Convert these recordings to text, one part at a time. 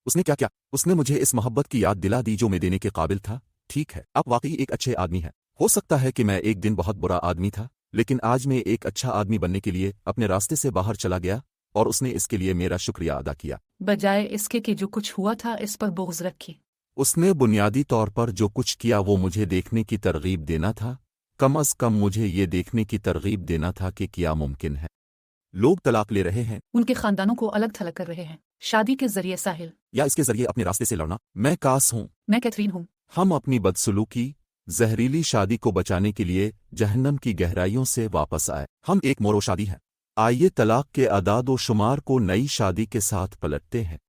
उसने क्या किया? उसने मुझे इस मोहब्बत की याद दिला दी जो मैं देने के काबिल था। ठीक है, आप वाकई एक अच्छे आदमी हैं। हो सकता है कि मैं एक दिन बहुत बुरा आदमी था, लेकिन आज मैं एक अच्छा आदमी बनने के लिए अपने रास्ते से बाहर चला गया और उसने इसके लिए मेरा शुक्रिया अदा किया। बजाय इसके कि जो कुछ हुआ था इस पर बुग़्ज़ रखी। उसने बुनियादी तौर पर जो कुछ किया वो मुझे देखने की तरगीब देना था। कम अज़ कम मुझे ये देखने की तरगीब देना था कि क्या मुमकिन है। लोग तलाक ले रहे हैं उनके खानदानों को अलग थलग कर रहे हैं, शादी के जरिए साहिल। या इसके जरिए अपने रास्ते से लड़ना। मैं कास हूँ। मैं कैथरीन हूँ। हम अपनी बदसलूकी, जहरीली शादी को बचाने के लिए जहन्नम की गहराइयों से वापस आए। हम एक मोरो शादी हैं। आइए तलाक के अदाद व शुमार को नई शादी के साथ पलटते हैं।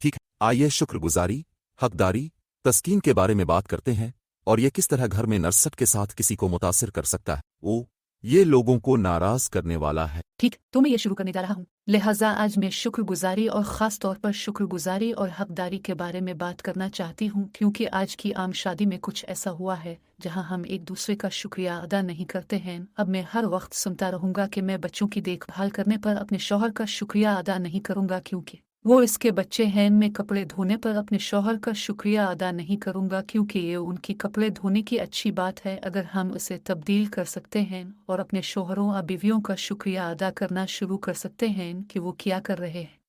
ठीक है, आइए शुक्रगुजारी, हकदारी, तस्कीन के बारे में बात करते हैं और ये किस तरह घर में नरसट के साथ किसी को मुतासिर कर सकता है। ये लोगों को नाराज करने वाला है। ठीक, तो मैं ये शुरू करने जा रहा हूँ। लिहाजा आज मैं शुक्रगुजारी और ख़ास तौर पर शुक्रगुजारी और हकदारी के बारे में बात करना चाहती हूँ, क्योंकि आज की आम शादी में कुछ ऐसा हुआ है जहाँ हम एक दूसरे का शुक्रिया अदा नहीं करते हैं। अब मैं हर वक्त सुनता रहूँगा कि मैं बच्चों की देखभाल करने पर अपने शौहर का शुक्रिया अदा नहीं करूँगा क्योंकि वो इसके बच्चे हैं। मैं कपड़े धोने पर अपने शौहर का शुक्रिया अदा नहीं करूँगा क्योंकि ये उनकी कपड़े धोने की अच्छी बात है। अगर हम उसे तब्दील कर सकते हैं और अपने शौहरों और बीवियों का शुक्रिया अदा करना शुरू कर सकते हैं कि वो क्या कर रहे हैं।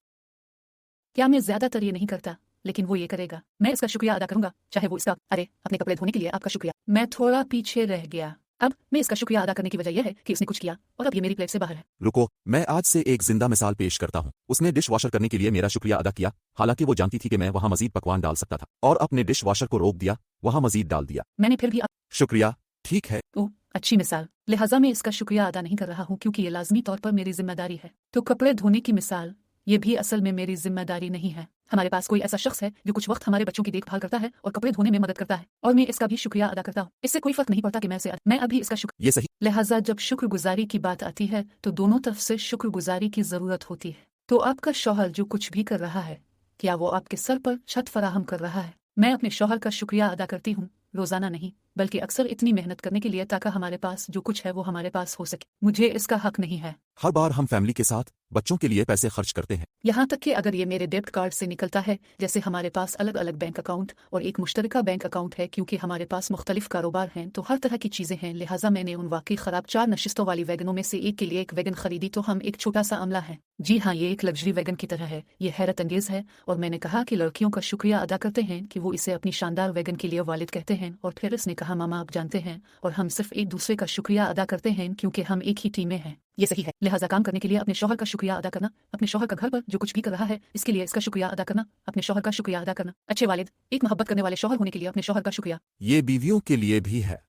क्या मैं ज्यादातर ये नहीं करता, लेकिन वो ये करेगा। मैं इसका शुक्रिया अदा करूंगा, चाहे वो इसका अरे अपने कपड़े धोने के लिए आपका शुक्रिया। मैं थोड़ा पीछे रह गया। अब मैं इसका शुक्रिया अदा करने की वजह यह है कि इसने कुछ किया और अब ये मेरी प्लेट से बाहर है। रुको, मैं आज से एक जिंदा मिसाल पेश करता हूँ। उसने डिश वॉशर करने के लिए मेरा शुक्रिया अदा किया, हालांकि वो जानती थी कि मैं वहाँ मजीद पकवान डाल सकता था, और अपने डिश वॉशर को रोक दिया, वहाँ मजीद डाल दिया। मैंने फिर भी शुक्रिया, ठीक है। ओह, अच्छी मिसाल। लिहाजा मैं इसका शुक्रिया अदा नहीं कर रहा हूँ क्योंकि ये लाजमी तौर पर मेरी जिम्मेदारी है। तो कपड़े धोने की मिसाल, ये भी असल में मेरी जिम्मेदारी नहीं है। हमारे पास कोई ऐसा शख्स है जो कुछ वक्त हमारे बच्चों की देखभाल करता है और कपड़े धोने में मदद करता है, और मैं इसका भी शुक्रिया अदा करता हूँ। इससे कोई फर्क नहीं पड़ता कि मैं अभी इसका शुक्र। ये सही। लिहाजा जब शुक्रगुजारी की बात आती है तो दोनों तरफ से शुक्रगुजारी की जरूरत होती है। तो आपका शौहर जो कुछ भी कर रहा है, क्या वो आपके सर पर छत फराहम कर रहा है? मैं अपने शौहर का शुक्रिया अदा करती हूँ, रोजाना नहीं बल्कि अक्सर इतनी मेहनत करने के लिए ताकि हमारे पास जो कुछ है वो हमारे पास हो सके। मुझे इसका हक नहीं है। हर बार हम फैमिली के साथ बच्चों के लिए पैसे खर्च करते हैं। यहाँ तक कि अगर ये मेरे डेबिट कार्ड से निकलता है, जैसे हमारे पास अलग अलग बैंक अकाउंट और एक मुश्तरका बैंक अकाउंट है क्योंकि हमारे पास मुख्तलिफ कारोबार हैं, तो हर तरह की चीज़ें हैं। लिहाजा मैंने उन वाकई ख़राब 4 नशिस्तों वाली वैगनों में से एक के लिए एक वैगन खरीदी, तो हम एक छोटा सा अमला है। जी हाँ, ये एक लग्जरी वैगन की तरह है। ये हैरत अंगेज़ है। और मैंने कहा कि लड़कियों का शुक्रिया अदा करते हैं कि वो इसे अपनी शानदार वैगन के लिए वालिद कहते हैं, और फिर इसने कहा मामा आप जानते हैं, और हम सिर्फ एक दूसरे का शुक्रिया अदा करते हैं क्योंकि हम एक ही टीम में हैं। ये सही है। लिहाजा काम करने के लिए अपने शौहर का शुक्रिया अदा करना, अपने शौहर का घर पर जो कुछ भी कर रहा है इसके लिए इसका शुक्रिया अदा करना, अपने शौहर का शुक्रिया अदा करना, अच्छे वालिद, एक मोहब्बत करने वाले शौहर होने के लिए अपने शौहर का शुक्रिया। ये बीवियों के लिए भी है।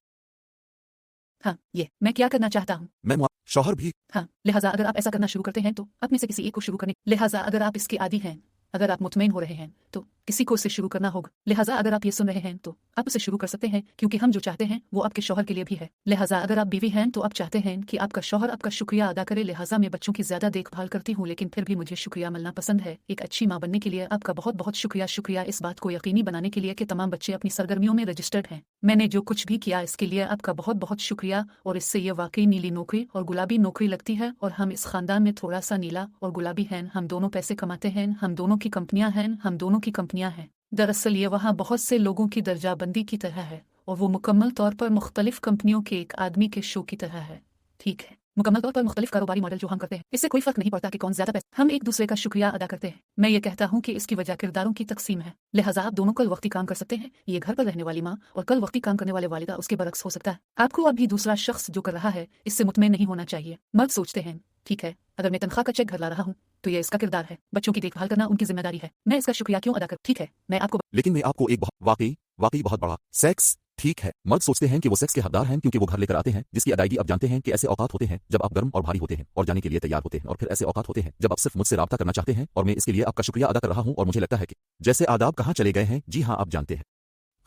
हाँ, ये मैं क्या करना चाहता हूँ। शौहर भी। हाँ, लिहाजा अगर आप ऐसा करना शुरू करते हैं तो आप में से किसी एक को शुरू करने। लिहाजा अगर आप इसके आदी हैं, अगर आप मुतमईन हो रहे हैं तो किसी को उसे शुरू करना होगा। लिहाजा अगर आप ये सुन रहे हैं तो आप उसे शुरू कर सकते हैं, क्योंकि हम जो चाहते हैं वो आपके शौहर के लिए भी है। लिहाजा अगर आप बीवी हैं तो आप चाहते हैं कि आपका शौहर आपका शुक्रिया अदा करे। लिहाजा मैं बच्चों की ज्यादा देखभाल करती हूँ, लेकिन फिर भी मुझे शुक्रिया मिलना पसंद है। एक अच्छी माँ बनने के लिए आपका बहुत बहुत शुक्रिया। शुक्रिया इस बात को यकीनी बनाने के लिए कि तमाम बच्चे अपनी सरगर्मियों में रजिस्टर्ड हैं। मैंने जो कुछ भी किया इसके लिए आपका बहुत बहुत शुक्रिया, और इससे ये वाकई नीली नौकरी और गुलाबी नौकरी लगती है, और हम इस खानदान में थोड़ा सा नीला और गुलाबी हैं। हम दोनों पैसे कमाते हैं, हम दोनों की कंपनियां हैं, हम दोनों की कंपनियां हैं। दरअसल ये वहाँ बहुत से लोगों की दर्जाबंदी की तरह है, और वो मुकम्मल तौर पर मुख्तलिफ कंपनियों के एक आदमी के शो की तरह है। ठीक है, मुकम्मल तौर पर मुख्तलिफ कारोबारी मॉडल जो हम करते हैं, इससे कोई फर्क नहीं पड़ता कि कौन ज्यादा पैसे। हम एक दूसरे का शुक्रिया अदा करते हैं। मैं ये कहता हूँ कि इसकी वजह किरदारों की तकसीम है। लिहाजा आप दोनों कल वक्ती काम कर सकते हैं। ये घर पर रहने वाली माँ और कल वक्ती काम करने वाले वालिदा, उसके बरक्स हो सकता है। आपको अभी दूसरा शख्स जो कर रहा है इससे मुतमईन नहीं होना चाहिए। मर्द सोचते हैं, ठीक है, अगर मैं तनख्वाह का चेक घर ला रहा हूँ तो ये इसका किरदार है, बच्चों की देखभाल करना उनकी जिम्मेदारी है, मैं इसका शुक्रिया क्यों अदा कर। ठीक है, मैं आपको लेकिन मैं आपको एक वाकई बहुत बड़ा सेक्स। ठीक है, मर्द सोचते हैं कि वो सेक्स के हकदार हैं क्योंकि वो घर लेकर आते हैं जिसकी अदायगी अब जानते हैं कि ऐसे औकात होते हैं जब आप गर्म और भारी होते हैं और जाने के लिए तैयार होते हैं, और फिर ऐसे औकात होते हैं जब आप सिर्फ मुझसे राब्ता करना चाहते हैं, और मैं इसके लिए आपका शुक्रिया अदा कर रहा हूँ। और मुझे लगता है कि जैसे आदाब कहाँ चले गए हैं। जी हाँ, आप जानते हैं।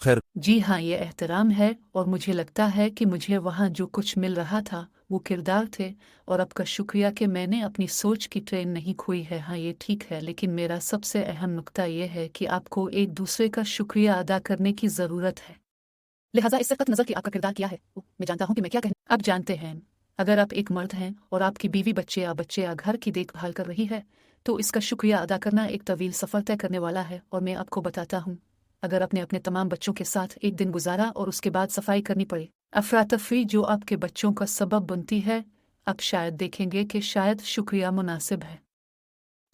खैर, जी हाँ, ये एहतराम है, और मुझे लगता है कि मुझे वहाँ जो कुछ मिल रहा था वो किरदार थे, और आपका शुक्रिया कि मैंने अपनी सोच की ट्रेन नहीं खोई है। हाँ, ये ठीक है, लेकिन मेरा सबसे अहम नुक्ता ये है कि आपको एक दूसरे का शुक्रिया अदा करने की ज़रूरत है। लिहाजा इससे कत नज़र कि आपका किरदार क्या है, मैं जानता हूँ कि मैं क्या कहना। आप जानते हैं, अगर आप एक मर्द हैं और आपकी बीवी बच्चे या घर की देखभाल कर रही है तो इसका शुक्रिया अदा करना एक तवील सफ़र तय करने वाला है। और मैं आपको बताता हूँ, अगर आपने अपने तमाम बच्चों के साथ एक दिन गुजारा और उसके बाद सफाई करनी पड़े, अफरा तफरी जो आपके बच्चों का सबब बनती है, आप शायद देखेंगे कि शायद शुक्रिया मुनासिब है।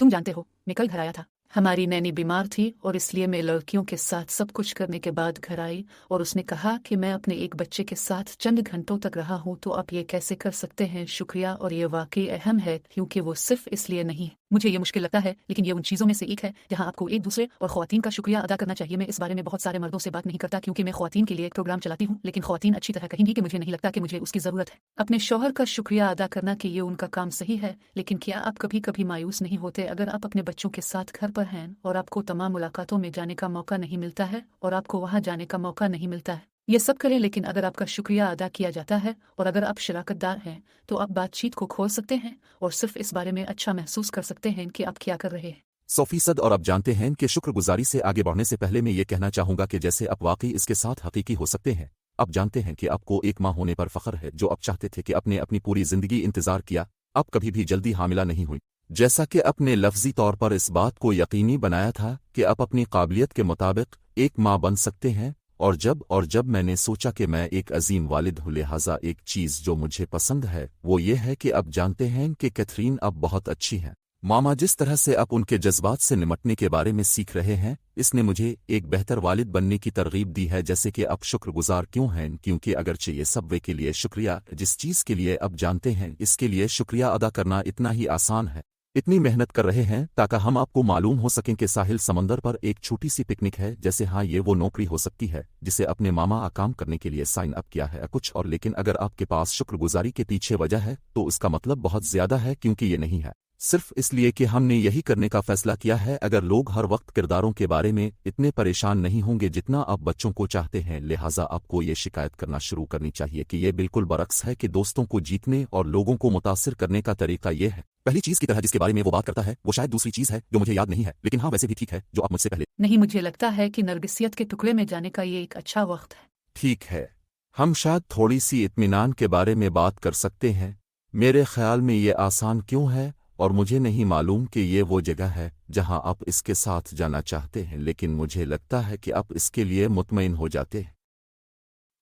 तुम जानते हो, मैं कल घर आया था। हमारी नैनी बीमार थी और इसलिए मैं लड़कियों के साथ सब कुछ करने के बाद घर आई और उसने कहा कि मैं अपने एक बच्चे के साथ चंद घंटों तक रहा हूँ। तो आप ये कैसे कर सकते हैं शुक्रिया? और ये वाकई अहम है क्योंकि वो सिर्फ इसलिए नहीं। मुझे ये मुश्किल लगता है लेकिन ये उन चीज़ों में से एक है जहाँ आपको एक दूसरे और ख़वातीन का शुक्रिया अदा करना चाहिए। मैं इस बारे में बहुत सारे मर्दों से बात नहीं करता क्योंकि मैं ख़वातीन के लिए एक प्रोग्राम चलाती हूँ, लेकिन ख़वातीन अच्छी तरह कहेंगी कि मुझे नहीं लगता कि मुझे उसकी ज़रूरत है। अपने शौहर का शुक्रिया अदा करना कि ये उनका काम सही है, लेकिन क्या आप कभी कभी मायूस नहीं होते अगर आप अपने बच्चों के साथ घर पर हैं और आपको तमाम मुलाकातों में जाने का मौका नहीं मिलता है और आपको वहाँ जाने का मौका नहीं मिलता है? ये सब करें, लेकिन अगर आपका शुक्रिया अदा किया जाता है और अगर आप शराकतदार हैं तो आप बातचीत को खोल सकते हैं और सिर्फ इस बारे में अच्छा महसूस कर सकते हैं कि आप क्या कर रहे हैं। 100%। और अब जानते हैं कि शुक्रगुजारी से आगे बढ़ने से पहले मैं ये कहना चाहूंगा कि जैसे आप वाकई इसके साथ हकीकी हो सकते हैं। अब जानते हैं कि आपको एक माँ होने पर फख्र है जो आप चाहते थे कि आपने अपनी पूरी जिंदगी इंतजार किया। आप कभी भी जल्दी हामिला नहीं हुई, जैसा कि अपने लफ्जी तौर पर इस बात को यकीनी बनाया था कि आप अपनी काबिलियत के मुताबिक एक माँ बन सकते हैं। और जब मैंने सोचा कि मैं एक अजीम वालिद हूँ, लिहाजा एक चीज़ जो मुझे पसंद है वो ये है कि अब जानते हैं कि कैथरीन अब बहुत अच्छी हैं। मामा, जिस तरह से आप उनके जज्बात से निमटने के बारे में सीख रहे हैं, इसने मुझे एक बेहतर वालिद बनने की तरगीब दी है। जैसे कि आप शुक्रगुजार क्यों हैं? क्योंकि अगरचे ये सब वे के लिए शुक्रिया, जिस चीज़ के लिए अब जानते हैं इसके लिए शुक्रिया अदा करना इतना ही आसान है। इतनी मेहनत कर रहे हैं ताकि हम आपको मालूम हो सकें कि साहिल समंदर पर एक छोटी सी पिकनिक है। जैसे हाँ, ये वो नौकरी हो सकती है जिसे अपने मामा काम करने के लिए साइन अप किया है कुछ और, लेकिन अगर आपके पास शुक्रगुजारी के पीछे वजह है तो उसका मतलब बहुत ज्यादा है, क्योंकि ये नहीं है सिर्फ इसलिए कि हमने यही करने का फैसला किया है। अगर लोग हर वक्त किरदारों के बारे में इतने परेशान नहीं होंगे जितना आप बच्चों को चाहते हैं, लिहाजा आपको ये शिकायत करना शुरू करनी चाहिए कि ये बिल्कुल बरक्स है कि दोस्तों को जीतने और लोगों को मुतासिर करने का तरीका ये है। पहली चीज की तरह जिसके बारे में वो बात करता है वो शायद दूसरी चीज है जो मुझे याद नहीं है, लेकिन हाँ वैसे भी ठीक है जो आप मुझसे पहले। नहीं, मुझे लगता है कि नरगिसियत के टुकड़े में जाने का ये एक अच्छा वक्त है। ठीक है, हम शायद थोड़ी सी इत्मीनान के बारे में बात कर सकते हैं। मेरे ख्याल में ये आसान क्यों है और मुझे नहीं मालूम कि ये वो जगह है जहां आप इसके साथ जाना चाहते हैं, लेकिन मुझे लगता है कि आप इसके लिए मुतमईन हो जाते हैं।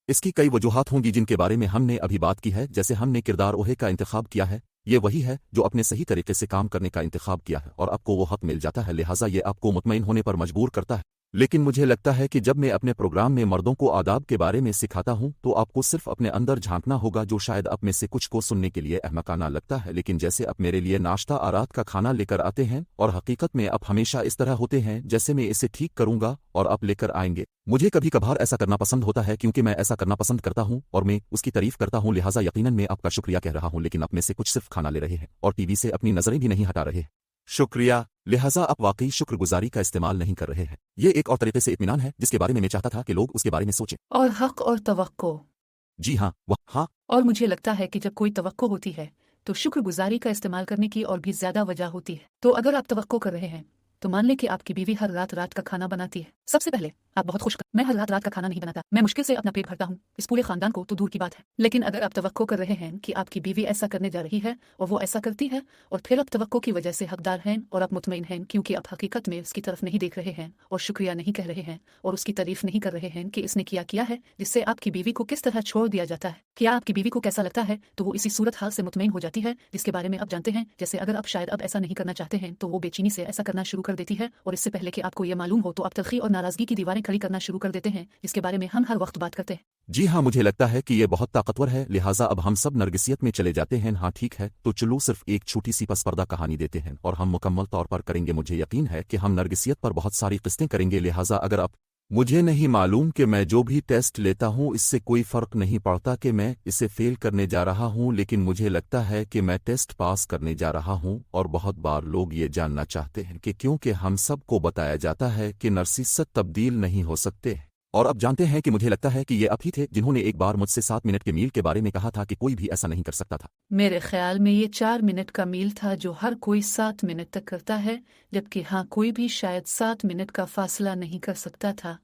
इसकी कई वजूहात होंगी जिनके बारे में हमने अभी बात की है। जैसे हमने किरदार ओहे का इंतखाब किया है, ये वही है जो अपने सही तरीके से काम करने का इंतखाब किया है और आपको वो हक मिल जाता है, लिहाजा ये आपको मुतमईन होने पर मजबूर करता है। लेकिन मुझे लगता है कि जब मैं अपने प्रोग्राम में मर्दों को आदाब के बारे में सिखाता हूं तो आपको सिर्फ अपने अंदर झांकना होगा, जो शायद आप में से कुछ को सुनने के लिए अहमकाना लगता है। लेकिन जैसे आप मेरे लिए नाश्ता और रात का खाना लेकर आते हैं और हकीकत में आप हमेशा इस तरह होते हैं जैसे मैं इसे ठीक करूंगा और आप लेकर आएंगे। मुझे कभी कभार ऐसा करना पसंद होता है क्योंकि मैं ऐसा करना पसंद करता हूं और मैं उसकी तारीफ करता हूं, लिहाजा यकीनन मैं आपका शुक्रिया कह रहा हूं, लेकिन आप में से कुछ सिर्फ खाना ले रहे हैं और टीवी से अपनी नजरें भी नहीं हटा रहे। शुक्रिया, लिहाजा आप वाकई शुक्रगुजारी का इस्तेमाल नहीं कर रहे हैं। ये एक और तरीके से इत्मीनान है जिसके बारे में मैं चाहता था कि लोग उसके बारे में सोचें। और हक और तवक्को। जी हाँ, वह हाँ। और मुझे लगता है कि जब कोई तवक्को होती है तो शुक्रगुजारी का इस्तेमाल करने की और भी ज्यादा वजह होती है। तो अगर आप तवक्को कर रहे हैं तो मान लें कि आपकी बीवी हर रात का खाना बनाती है। सबसे पहले आप बहुत खुश। मैं हर रात का खाना नहीं बनाता, मैं मुश्किल से अपना पेट भरता हूँ, इस पूरे खानदान को तो दूर की बात है। लेकिन अगर आप तवक्को कर रहे हैं कि आपकी बीवी ऐसा करने जा रही है और वो ऐसा करती है और फिर आप तवक्को की वजह से हकदार हैं और आप मुतमईन हैं क्योंकि आप हकीकत में उसकी तरफ नहीं देख रहे हैं और शुक्रिया नहीं कह रहे हैं और उसकी तारीफ नहीं कर रहे हैं कि इसने किया है जिससे आपकी बीवी को किस तरह छोड़ दिया जाता है। क्या आपकी बीवी को कैसा लगता है? तो वो इसी सूरत हाल से मुतमईन हो जाती है जिसके बारे में आप जानते हैं। जैसे अगर आप शायद अब ऐसा नहीं करना चाहते हैं तो वो बेचैनी से ऐसा करना शुरू कर देती है और इससे पहले कि आपको ये मालूम हो तो आप तलखी और नाराजगी की दीवारें खड़ी करना शुरू कर देते हैं, जिसके बारे में हम हर वक्त बात करते हैं। जी हाँ, मुझे लगता है कि ये बहुत ताकतवर है, लिहाजा अब हम सब नरगिसियत में चले जाते हैं। हाँ ठीक है, तो चलो सिर्फ एक छोटी सी पसपर्दा कहानी देते हैं और हम मुकम्मल तौर पर करेंगे। मुझे यकीन है कि हम नरगिसियत पर बहुत सारी किस्तें करेंगे, लिहाजा अगर आप मुझे नहीं मालूम कि मैं जो भी टेस्ट लेता हूँ इससे कोई फ़र्क नहीं पड़ता कि मैं इसे फेल करने जा रहा हूँ, लेकिन मुझे लगता है कि मैं टेस्ट पास करने जा रहा हूँ। और बहुत बार लोग ये जानना चाहते हैं कि क्योंकि हम सब को बताया जाता है कि नरसिसत तब्दील नहीं हो सकते। और अब जानते हैं कि मुझे लगता है कि ये आप ही थे जिन्होंने एक बार मुझसे 7 मिनट के मील के बारे में कहा था कि कोई भी ऐसा नहीं कर सकता था। मेरे ख्याल में ये 4 मिनट का मील था जो हर कोई 7 मिनट तक करता है, जबकि हाँ कोई भी शायद 7 मिनट का फासला नहीं कर सकता था।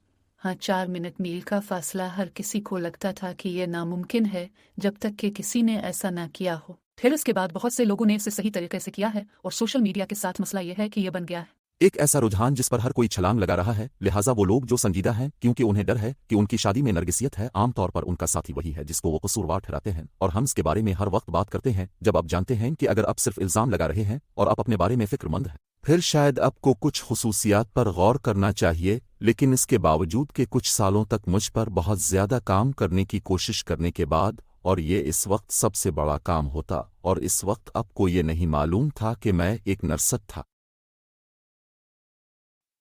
हाँ, 4 मिनट मील का फासला हर किसी को लगता था कि ये नामुमकिन है जब तक कि किसी ने ऐसा ना किया हो। फिर इसके बाद बहुत से लोगों ने इसे सही तरीके से किया है और सोशल मीडिया के साथ मसला यह है कि यह बन गया है एक ऐसा रुझान जिस पर हर कोई छलांग लगा रहा है। लिहाजा वो लोग जो संजीदा हैं क्योंकि उन्हें डर है कि उनकी शादी में नरगिसियत है, आमतौर पर उनका साथी वही है जिसको वो कसूरवार ठहराते हैं, और हम इसके बारे में हर वक्त बात करते हैं जब आप जानते हैं कि अगर आप सिर्फ इल्जाम लगा रहे हैं और आप अपने बारे में फिक्रमंद हैं, फिर शायद आपको कुछ खुसूसियात पर गौर करना चाहिए। लेकिन इसके बावजूद कि कुछ सालों तक मुझ पर बहुत ज्यादा काम करने की कोशिश करने के बाद, और ये इस वक्त सबसे बड़ा काम होता, और इस वक्त आपको ये नहीं मालूम था कि मैं एक नरसद था।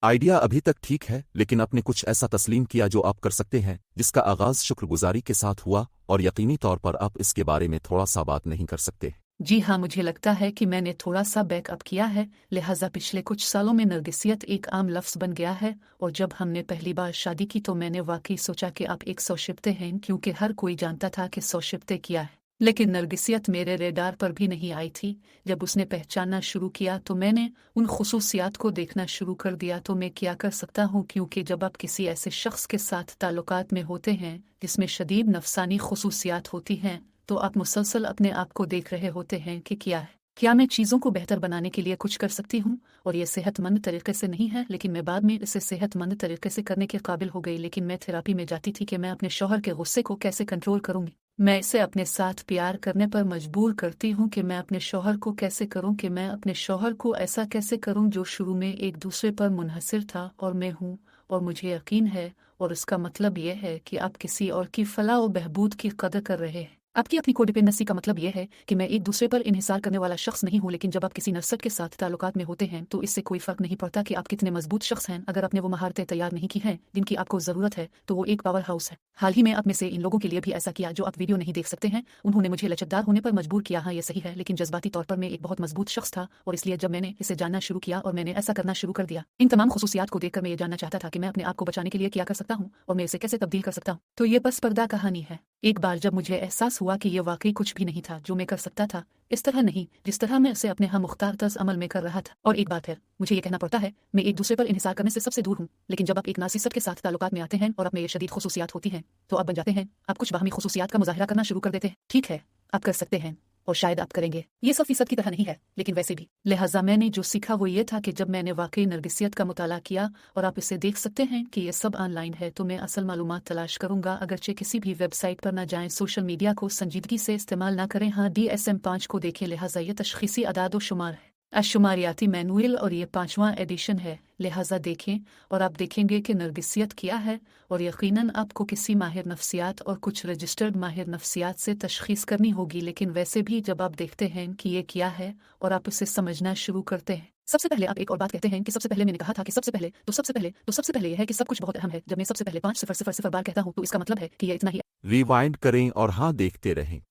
आइडिया अभी तक ठीक है, लेकिन आपने कुछ ऐसा तस्लीम किया जो आप कर सकते हैं, जिसका आगाज शुक्रगुजारी के साथ हुआ, और यकीनी तौर पर आप इसके बारे में थोड़ा सा बात नहीं कर सकते। जी हाँ, मुझे लगता है कि मैंने थोड़ा सा बैकअप किया है, लिहाजा पिछले कुछ सालों में नरगिसियत एक आम लफ्ज़ बन गया है। और जब हमने पहली बार शादी की तो मैंने वाकई सोचा कि आप एक सौशिफ्ते हैं, क्योंकि हर कोई जानता था कि सौशिफ्ते क्या है। लेकिन नरगिसियत मेरे रेडार पर भी नहीं आई थी। जब उसने पहचानना शुरू किया तो मैंने उन खुसूसियात को देखना शुरू कर दिया। तो मैं क्या कर सकता हूँ, क्योंकि जब आप किसी ऐसे शख्स के साथ ताल्लुकात में होते हैं जिसमें शदीद नफसानी खुसूसियात होती हैं, तो आप मुसलसल अपने आप को देख रहे होते हैं कि क्या मैं चीज़ों को बेहतर बनाने के लिए कुछ कर सकती हूँ। और ये सेहतमंद तरीके से नहीं है, लेकिन मैं बाद में इसे सेहतमंद तरीके से करने के काबिल हो गई। लेकिन मैं थेरापी में जाती थी कि मैं अपने शौहर के गुस्से को कैसे कंट्रोल करूँगी। मैं इसे अपने साथ प्यार करने पर मजबूर करती हूँ कि मैं अपने शौहर को कैसे करूँ, कि मैं अपने शौहर को ऐसा कैसे करूँ जो शुरू में एक दूसरे पर मुनहसिर था और मैं हूँ, और मुझे यकीन है। और इसका मतलब यह है कि आप किसी और की फलाह और बहबूद की कदर कर रहे हैं। आपकी अपनी कोडिपेंडेंसी का मतलब यह है कि मैं एक दूसरे पर इन्हिसार करने वाला शख्स नहीं हूँ। लेकिन जब आप किसी नर्सद के साथ ताल्लुकात में होते हैं तो इससे कोई फर्क नहीं पड़ता कि आप कितने मजबूत शख्स हैं। अगर आपने वो महारतें तैयार नहीं की हैं जिनकी आपको ज़रूरत है, तो वो एक पावर हाउस है। हाल ही में आप में से इन लोगों के लिए भी ऐसा किया जो आप वीडियो नहीं देख सकते हैं। उन्होंने मुझे लचकदार होने पर मजबूर किया। हाँ, ये सही है, लेकिन जज्बाती तौर पर मैं एक बहुत मजबूत शख्स था, और इसलिए जब मैंने इसे जानना शुरू किया और मैंने ऐसा करना शुरू कर दिया, इन तमाम खुसूसियात को देखकर मैं ये जानना चाहता था कि मैं अपने आप को बचाने के लिए क्या कर सकता हूँ और मैं इसे कैसे तब्दील कर सकता हूँ। तो ये बस पर्दा कहानी है। एक बार जब मुझे एहसास हुआ कि ये वाकई कुछ भी नहीं था जो मैं कर सकता था, इस तरह नहीं जिस तरह मैं इसे अपने हम मुख्तार तर्ज अमल में कर रहा था। और एक बार फिर मुझे ये कहना पड़ता है, मैं एक दूसरे पर इन्हिसार करने से सबसे दूर हूँ। लेकिन जब आप एक नासिसत के साथ ताल्लुकात में आते हैं और आप में ये शदीद खुसूसियात होती हैं, तो आप बन जाते हैं, आप कुछ बाहमी खुसूसियात का मुजाहिरा करना शुरू कर देते हैं। ठीक है, आप कर सकते हैं और शायद आप करेंगे। ये 100% की तरह नहीं है, लेकिन वैसे भी। लिहाजा मैंने जो सीखा वो ये था कि जब मैंने वाकई नरगिसियत का मुताला किया, और आप इसे देख सकते हैं कि ये सब ऑनलाइन है, तो मैं असल मालूमात तलाश करूंगा, अगरचे किसी भी वेबसाइट पर ना जाएं। सोशल मीडिया को संजीदगी से इस्तेमाल ना करें। हाँ, DSM-5 को देखें। लिहाजा ये तशखीसी अदाद व शुमार है, अशुमारियाती मैनुअल, और ये 5वां एडिशन है। लिहाजा देखें और आप देखेंगे कि नरगिसियत क्या है, और यकीनन आपको किसी माहिर नफ्सियात और कुछ रजिस्टर्ड माहिर नफ्सियात से तशखीस करनी होगी। लेकिन वैसे भी जब आप देखते हैं कि ये क्या है और आप इसे समझना शुरू करते हैं, सबसे पहले आप एक और बात कहते हैं कि सबसे पहले मैंने कहा था कि सबसे पहले यह है कि सब कुछ बहुत अहम है। जब मैं सबसे पहले 5,000 बार कहता हूँ तो इसका मतलब है कि यह इतना ही। रिवाइंड करें और हाँ देखते रहें।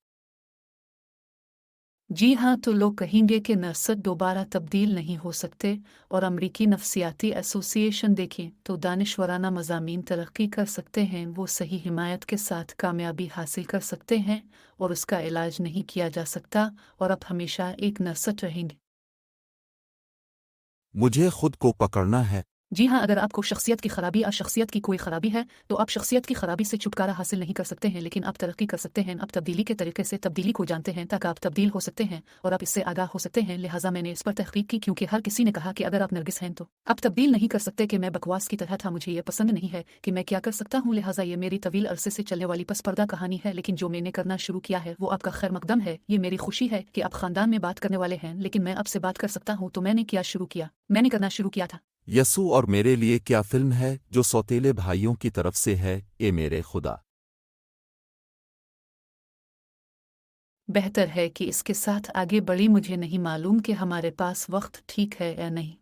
जी हाँ, तो लोग कहेंगे कि नरसद दोबारा तब्दील नहीं हो सकते, और अमरीकी नफ्सियाती एसोसिएशन देखें तो दानिशवराना मज़ामीन तरक्की कर सकते हैं, वो सही हिमायत के साथ कामयाबी हासिल कर सकते हैं, और उसका इलाज नहीं किया जा सकता, और आप हमेशा एक नरसद रहेंगे। मुझे खुद को पकड़ना है। जी हाँ, अगर आपको शख्सियत की खराबी या शख्सियत की कोई खराबी है, तो आप शख्सियत की खराबी से छुटकारा हासिल नहीं कर सकते हैं, लेकिन आप तरक्की कर सकते हैं। आप तब्दीली के तरीके से तब्दीली को जानते हैं ताकि आप तब्दील हो सकते हैं और आप इससे आगाह हो सकते हैं। लिहाजा मैंने इस पर तहकीक की, क्योंकि हर किसी ने कहा कि अगर आप नरगिस हैं तो आप तब्दील नहीं कर सकते, कि मैं बकवास की तरह था। मुझे ये पसंद नहीं है कि मैं क्या कर सकता हूँ। लिहाजा ये मेरी तवील अरसे से चलने वाली पस पर्दा कहानी है, लेकिन जो मैंने करना शुरू किया है वो आपका खैर मकदम है। ये मेरी खुशी है कि आप खानदान में बात करने वाले हैं, लेकिन मैं आपसे बात कर सकता हूँ। तो मैंने क्या शुरू किया? मैंने करना शुरू किया था। यसू और मेरे लिए क्या फिल्म है जो सौतेले भाइयों की तरफ से है, ए मेरे खुदा। बेहतर है कि इसके साथ आगे बढ़ी। मुझे नहीं मालूम कि हमारे पास वक्त ठीक है या नहीं।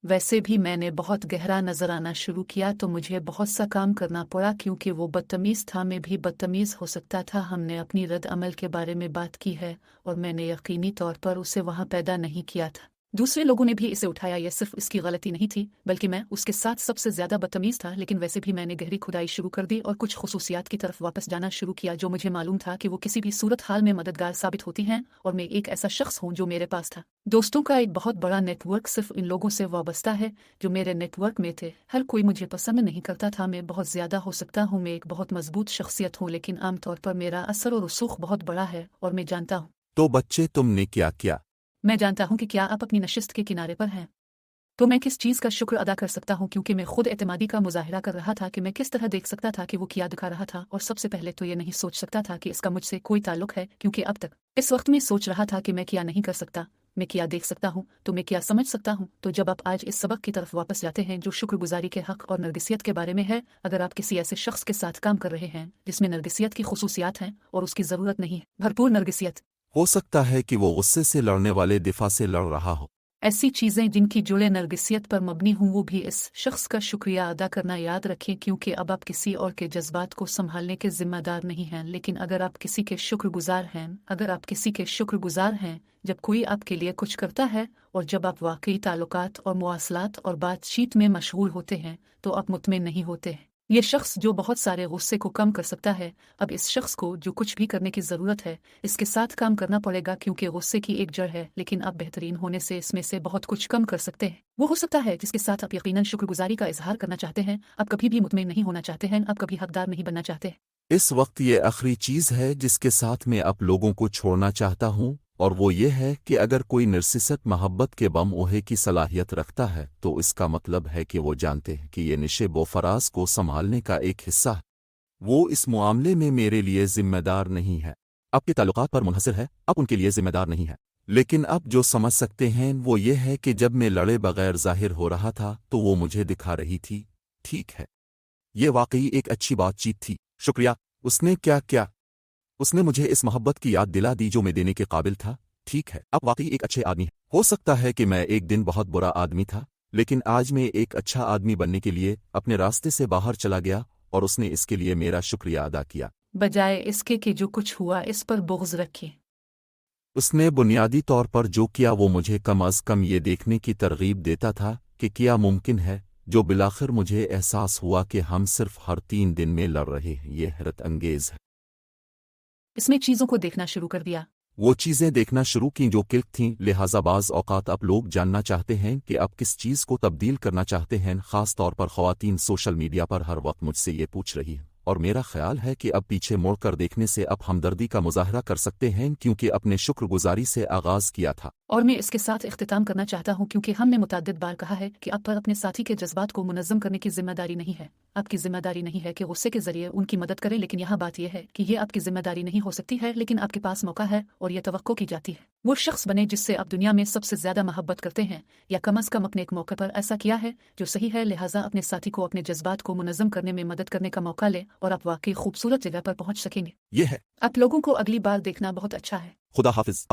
वैसे भी मैंने बहुत गहरा नजर आना शुरू किया, तो मुझे बहुत सा काम करना पड़ा, क्योंकि वो बदतमीज़ था, मैं भी बदतमीज़ हो सकता था। हमने अपनी रद्द अमल के बारे में बात की है, और मैंने यकीनी तौर पर उसे वहाँ पैदा नहीं किया था। दूसरे लोगों ने भी इसे उठाया। यह सिर्फ इसकी गलती नहीं थी बल्कि मैं उसके साथ सबसे ज्यादा बदतमीज था, लेकिन वैसे भी मैंने गहरी खुदाई शुरू कर दी और कुछ खुसूसियात की तरफ वापस जाना शुरू किया जो मुझे मालूम था कि वो किसी भी सूरत हाल में मददगार साबित होती हैं, और मैं एक ऐसा शख्स हूँ जो मेरे पास था। दोस्तों का एक बहुत बड़ा नेटवर्क सिर्फ इन लोगों से वाबस्ता है जो मेरे नेटवर्क में थे। हर कोई मुझे पसंद नहीं करता था, मैं बहुत ज्यादा हो सकता हूँ, मैं एक बहुत मजबूत शख्सियत हूँ, लेकिन आमतौर पर मेरा असर और रसूख बहुत बड़ा है और मैं जानता हूँ। तो बच्चे तुमने क्या किया? मैं जानता हूँ कि क्या आप अपनी नशिस्त के किनारे पर हैं, तो मैं किस चीज़ का शुक्र अदा कर सकता हूँ, क्योंकि मैं खुद एतमादी का मुजाहिरा कर रहा था कि मैं किस तरह देख सकता था कि वो क्या दिखा रहा था, और सबसे पहले तो ये नहीं सोच सकता था कि इसका मुझसे कोई ताल्लुक है, क्योंकि अब तक इस वक्त में सोच रहा था कि मैं क्या नहीं कर सकता, मैं क्या देख सकता हूँ, तो मैं क्या समझ सकता हूँ। तो जब आप आज इस सबक की तरफ वापस जाते हैं जो शुक्रगुजारी के हक और नरगिसियत के बारे में है, अगर आप किसी ऐसे शख्स के साथ काम कर रहे हैं जिसमें नरगिसियत की खुसूसियात हैं और उसकी ज़रूरत नहीं है, भरपूर नरगिसियत, हो सकता है कि वो गुस्से से लड़ने वाले दिफा से लड़ रहा हो। ऐसी चीज़ें जिनकी जुड़े नरगिसियत पर मबनी हूँ, वो भी इस शख्स का शुक्रिया अदा करना याद रखें, क्योंकि अब आप किसी और के जज्बात को संभालने के जिम्मेदार नहीं हैं। लेकिन अगर आप किसी के शुक्रगुजार हैं, अगर आप किसी के शुक्रगुजार हैं जब कोई आपके लिए कुछ करता है, और जब आप वाकई ताल्लुकात और मुआसलात और बातचीत में मशगूल होते हैं, तो आप मुतमिन नहीं होते हैं। ये शख्स जो बहुत सारे गुस्से को कम कर सकता है, अब इस शख्स को जो कुछ भी करने की ज़रूरत है इसके साथ काम करना पड़ेगा, क्योंकि गुस्से की एक जड़ है, लेकिन आप बेहतरीन होने से इसमें से बहुत कुछ कम कर सकते हैं। वो हो सकता है जिसके साथ आप यकीनन शुक्रगुजारी का इजहार करना चाहते हैं, आप कभी भी मुतमिन नहीं होना चाहते हैं, आप कभी हकदार नहीं बनना चाहते। इस वक्त ये आखिरी चीज़ है जिसके साथ मैं आप लोगों को छोड़ना चाहता हूँ, और वो ये है कि अगर कोई नरसिसत मोहब्बत के बम ओहे की सलाहियत रखता है तो इसका मतलब है कि वो जानते हैं कि ये निशे बोफराज को संभालने का एक हिस्सा है। वो इस मामले में मेरे लिए जिम्मेदार नहीं है, आपके ताल्लुकात पर मुनहसर है, आप उनके लिए जिम्मेदार नहीं है। लेकिन अब जो समझ सकते हैं वो ये है कि जब मैं लड़े बगैर जाहिर हो रहा था तो वो मुझे दिखा रही थी। ठीक है, ये वाकई एक अच्छी बातचीत थी। शुक्रिया। उसने क्या किया? उसने मुझे इस मोहब्बत की याद दिला दी जो मैं देने के काबिल था। ठीक है, आप वाकई एक अच्छे आदमी हैं। हो सकता है कि मैं एक दिन बहुत बुरा आदमी था, लेकिन आज मैं एक अच्छा आदमी बनने के लिए अपने रास्ते से बाहर चला गया, और उसने इसके लिए मेरा शुक्रिया अदा किया। बजाय इसके कि जो कुछ हुआ इस पर बुग़्ज़ रखें। उसने बुनियादी तौर पर जो किया वो मुझे कम अज़ कम ये देखने की तरगीब देता था कि क्या मुमकिन है, जो बिलाखिर मुझे एहसास हुआ कि हम सिर्फ हर 3 दिन में लड़ रहे हैं। ये हैरत अंगेज़ है। इसमें चीज़ों को देखना शुरू कर दिया। वो चीज़ें देखना शुरू की जो क्लिक थीं, लिहाजा बाज़ औक़ात आप लोग जानना चाहते हैं कि आप किस चीज़ को तब्दील करना चाहते हैं। ख़ास तौर पर ख़वातीन सोशल मीडिया पर हर वक्त मुझसे ये पूछ रही हैं, और मेरा ख्याल है कि अब पीछे मुड़कर देखने से अब हमदर्दी का मुज़ाहरा कर सकते हैं, क्योंकि अपने शुक्रगुजारी से आगाज़ किया था। और मैं इसके साथ इख्तिताम करना चाहता हूँ, क्योंकि हमने मुतअद्दिद बार कहा है कि आप पर अपने साथी के जज्बात को मुनज़्ज़म करने की जिम्मेदारी नहीं है। आपकी जिम्मेदारी नहीं है कि गुस्से के जरिए उनकी मदद करें, लेकिन यहाँ बात यह है कि ये आपकी जिम्मेदारी नहीं हो सकती है, लेकिन आपके पास मौका है और यह तवक्को की जाती है। वो शख्स बने जिससे आप दुनिया में सबसे ज्यादा मोहब्बत करते हैं, या कम अज़ कम अपने एक मौके पर ऐसा किया है जो सही है। लिहाजा अपने साथी को अपने जज्बात को मुनज़्ज़म करने में मदद करने का मौका लें, और आप वाकई खूबसूरत जगह पर पहुंच सकेंगे। ये है। आप लोगों को अगली बार देखना बहुत अच्छा है। खुदा हाफिज।